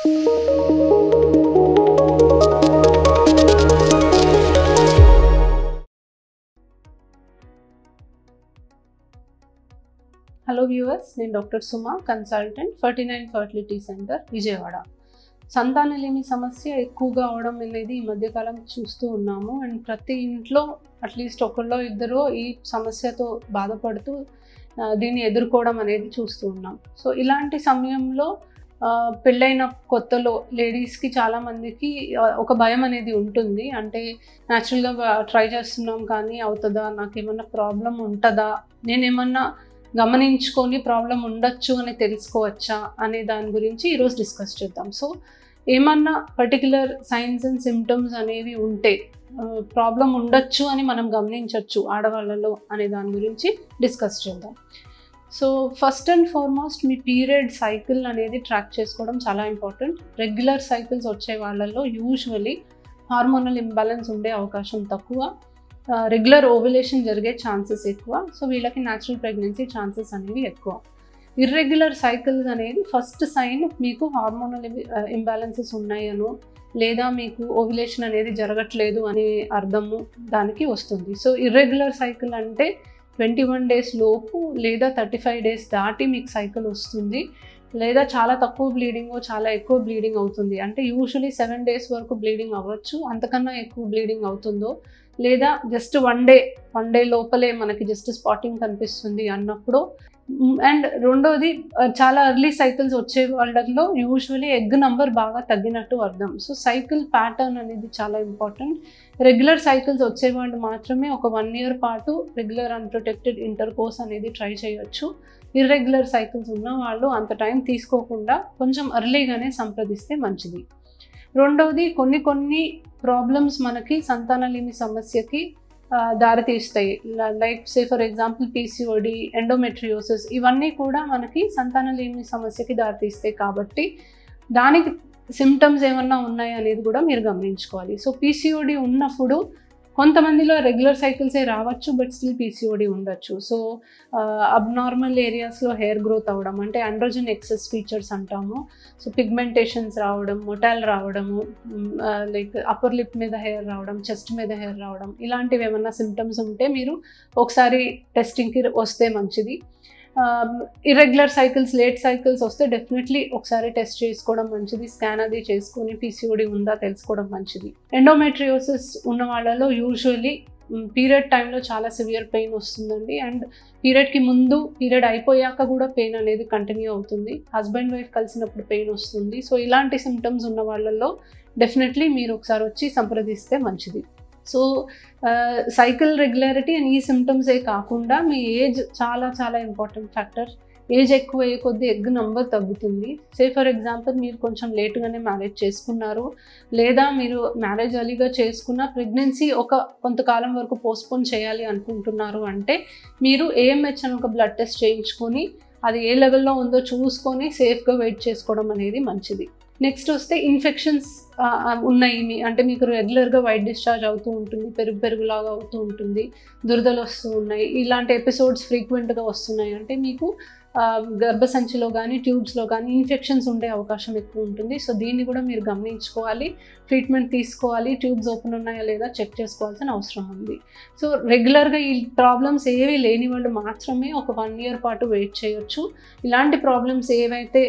Hello viewers, నేను doctor సుమా, consultant 49 fertility centre Vijayawada. సంతానలేమి సమస్య ఎక్కువగా అవడం అనేది ఈ మధ్యకాలం చూస్తూ ఉన్నాము. అండ్ ప్రతి ఇంట్లో అట్లీస్ట్ ఒకళ్ళో ఇద్దరో ఈ సమస్యతో బాధపడుతూ దీన్ని ఎదుర్కోవడం అనేది చూస్తూ ఉన్నాం. సో ఇలాంటి సమయంలో పెళ్ళైన కొత్తలో లేడీస్కి చాలామందికి ఒక భయం అనేది ఉంటుంది. అంటే న్యాచురల్గా ట్రై చేస్తున్నాం కానీ అవుతుందా, నాకేమన్నా ప్రాబ్లం ఉంటుందా, నేనేమన్నా గమనించుకొని ప్రాబ్లం ఉండొచ్చు అని తెలుసుకోవచ్చా అనే దాని గురించి ఈరోజు డిస్కస్ చేద్దాం. సో ఏమన్నా పర్టికులర్ సైన్స్ అండ్ సిమ్టమ్స్ అనేవి ఉంటే ప్రాబ్లం ఉండొచ్చు అని మనం గమనించవచ్చు ఆడవాళ్ళలో అనే దాని గురించి డిస్కస్ చేద్దాం. So first and foremost me period cycle అనేది ట్రాక్ చేసుకోవడం చాలా ఇంపార్టెంట్. రెగ్యులర్ సైకిల్స్ వచ్చే వాళ్ళల్లో యూజువలీ హార్మోనల్ ఇంబ్యాలెన్స్ ఉండే అవకాశం తక్కువ, రెగ్యులర్ ఓవ్యులేషన్ జరిగే ఛాన్సెస్ ఎక్కువ. సో వీళ్ళకి న్యాచురల్ ప్రెగ్నెన్సీ ఛాన్సెస్ అనేవి ఎక్కువ. ఇర్రెగ్యులర్ సైకిల్స్ అనేది ఫస్ట్ సైన్ మీకు హార్మోనల్ ఇంబ్యాలెన్సెస్ ఉన్నాయనో లేదా మీకు ఓవ్యులేషన్ అనేది జరగట్లేదు అనే అర్థము దానికి వస్తుంది. సో ఇర్రెగ్యులర్ సైకిల్ అంటే 21 days లోపు లేదా 35 days దాటి మీకు సైకిల్ వస్తుంది, లేదా చాలా తక్కువ బ్లీడింగ్ చాలా ఎక్కువ బ్లీడింగ్ అవుతుంది. అంటే యూజువలీ 7 days వరకు బ్లీడింగ్ అవ్వచ్చు, అంతకన్నా ఎక్కువ బ్లీడింగ్ అవుతుందో, లేదా జస్ట్ వన్ డే లోపలే మనకి జస్ట్ స్పాటింగ్ కనిపిస్తుంది అన్నప్పుడు. అండ్ రెండోది, చాలా ఎర్లీ సైకిల్స్ వచ్చే వాళ్ళలో యూజువలీ ఎగ్ నంబర్ బాగా తగ్గినట్టు అర్థం. సో సైకిల్ ప్యాటర్న్ అనేది చాలా ఇంపార్టెంట్. రెగ్యులర్ సైకిల్స్ వచ్చేవాళ్ళు మాత్రమే ఒక 1 year పాటు రెగ్యులర్ అన్ప్రొటెక్టెడ్ ఇంటర్కోర్స్ అనేది ట్రై చేయొచ్చు. ఇర్రెగ్యులర్ సైకిల్స్ ఉన్న వాళ్ళు అంత టైం తీసుకోకుండా కొంచెం ఎర్లీగానే సంప్రదిస్తే మంచిది. రెండవది, కొన్ని ప్రాబ్లమ్స్ మనకి సంతానలేమి సమస్యకి దారితీస్తాయి. Like say for example PCOD, endometriosis, ఇవన్నీ కూడా మనకి సంతానలేమి సమస్యకి దారితీస్తాయి. కాబట్టి దానికి సిమ్టమ్స్ ఏమన్నా ఉన్నాయి అనేది కూడా మీరు గమనించుకోవాలి. సో పీసీఓడి ఉన్నప్పుడు కొంతమందిలో రెగ్యులర్ సైకిల్సే రావచ్చు, బట్ స్టిల్ పీసీఓడి ఉండొచ్చు. సో అబ్నార్మల్ ఏరియాస్లో హెయిర్ గ్రోత్ అవ్వడం, అంటే ఆండ్రోజన్ ఎక్సెస్ ఫీచర్స్ అంటాము. సో పిగ్మెంటేషన్స్ రావడం, మొటాల్ రావడము, లైక్ అప్పర్ లిప్ మీద హెయిర్ రావడం, చెస్ట్ మీద హెయిర్ రావడం, ఇలాంటివి ఏమన్నా సిమ్టమ్స్ ఉంటే మీరు ఒకసారి టెస్టింగ్కి వస్తే మంచిది. ఇర్రెగ్యులర్ సైకిల్స్, లేట్ సైకిల్స్ వస్తే డెఫినెట్లీ ఒకసారి టెస్ట్ చేసుకోవడం మంచిది. స్కాన్ అది చేసుకొని పీసీఓడి ఉందా తెలుసుకోవడం మంచిది. ఎండోమెట్రియోసిస్ ఉన్న వాళ్ళలో యూజువల్లీ పీరియడ్ టైంలో చాలా సివియర్ పెయిన్ వస్తుందండి. అండ్ పీరియడ్కి ముందు, పీరియడ్ అయిపోయాక కూడా పెయిన్ అనేది కంటిన్యూ అవుతుంది. హస్బెండ్ వైఫ్ కలిసినప్పుడు పెయిన్ వస్తుంది. సో ఇలాంటి సిమ్టమ్స్ ఉన్న వాళ్ళల్లో డెఫినెట్లీ మీరు ఒకసారి వచ్చి సంప్రదిస్తే మంచిది. సో సైకిల్ రెగ్యులారిటీ అండ్ ఈ సిమ్టమ్సే కాకుండా మీ ఏజ్ చాలా ఇంపార్టెంట్ ఫ్యాక్టర్. ఏజ్ ఎక్కువ అయ్యే కొద్దీ ఎగ్ నంబర్ తగ్గుతుంది. సే ఫర్ ఎగ్జాంపుల్ మీరు కొంచెం లేట్గానే మ్యారేజ్ చేసుకున్నారు, లేదా మీరు మ్యారేజ్ అలీగా చేసుకున్న ప్రెగ్నెన్సీ కొంతకాలం వరకు పోస్ట్పోన్ చేయాలి అనుకుంటున్నారు అంటే మీరు ఏఎంహెచ్ అని ఒక బ్లడ్ టెస్ట్ చేయించుకొని అది ఏ లెవెల్లో ఉందో చూసుకొని సేఫ్గా వెయిట్ చేసుకోవడం అనేది మంచిది. నెక్స్ట్ వస్తే ఇన్ఫెక్షన్స్ ఉన్నాయి, అంటే మీకు రెగ్యులర్గా వైట్ డిశ్చార్జ్ అవుతూ ఉంటుంది, పెరుగులాగా అవుతూ ఉంటుంది, దురదలు వస్తూ ఉన్నాయి, ఇలాంటి ఎపిసోడ్స్ ఫ్రీక్వెంట్గా వస్తున్నాయి అంటే మీకు గర్భసంచిలో కానీ ట్యూబ్స్లో కానీ ఇన్ఫెక్షన్స్ ఉండే అవకాశం ఎక్కువ ఉంటుంది. సో దీన్ని కూడా మీరు గమనించుకోవాలి, ట్రీట్మెంట్ తీసుకోవాలి, ట్యూబ్స్ ఓపెన్ ఉన్నాయా లేదా చెక్ చేసుకోవాల్సిన అవసరం ఉంది. సో రెగ్యులర్గా ఈ ప్రాబ్లమ్స్ ఏవి లేని వాళ్ళు మాత్రమే ఒక 1 year పాటు వెయిట్ చేయొచ్చు. ఇలాంటి ప్రాబ్లమ్స్ ఏవైతే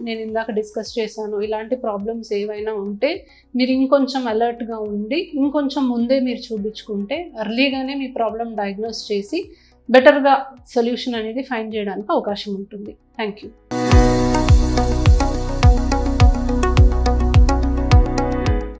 నేను ఇందాక డిస్కస్ చేశాను, ఇలాంటి ప్రాబ్లమ్స్ ఏవైనా ఉంటే మీరు ఇంకొంచెం అలర్ట్గా ఉండి ఇంకొంచెం ముందే మీరు చూపించుకుంటే ఎర్లీగానే మీ ప్రాబ్లం డయాగ్నోస్ చేసి బెటర్గా సొల్యూషన్ అనేది ఫైండ్ చేయడానికి అవకాశం ఉంటుంది. Thank you.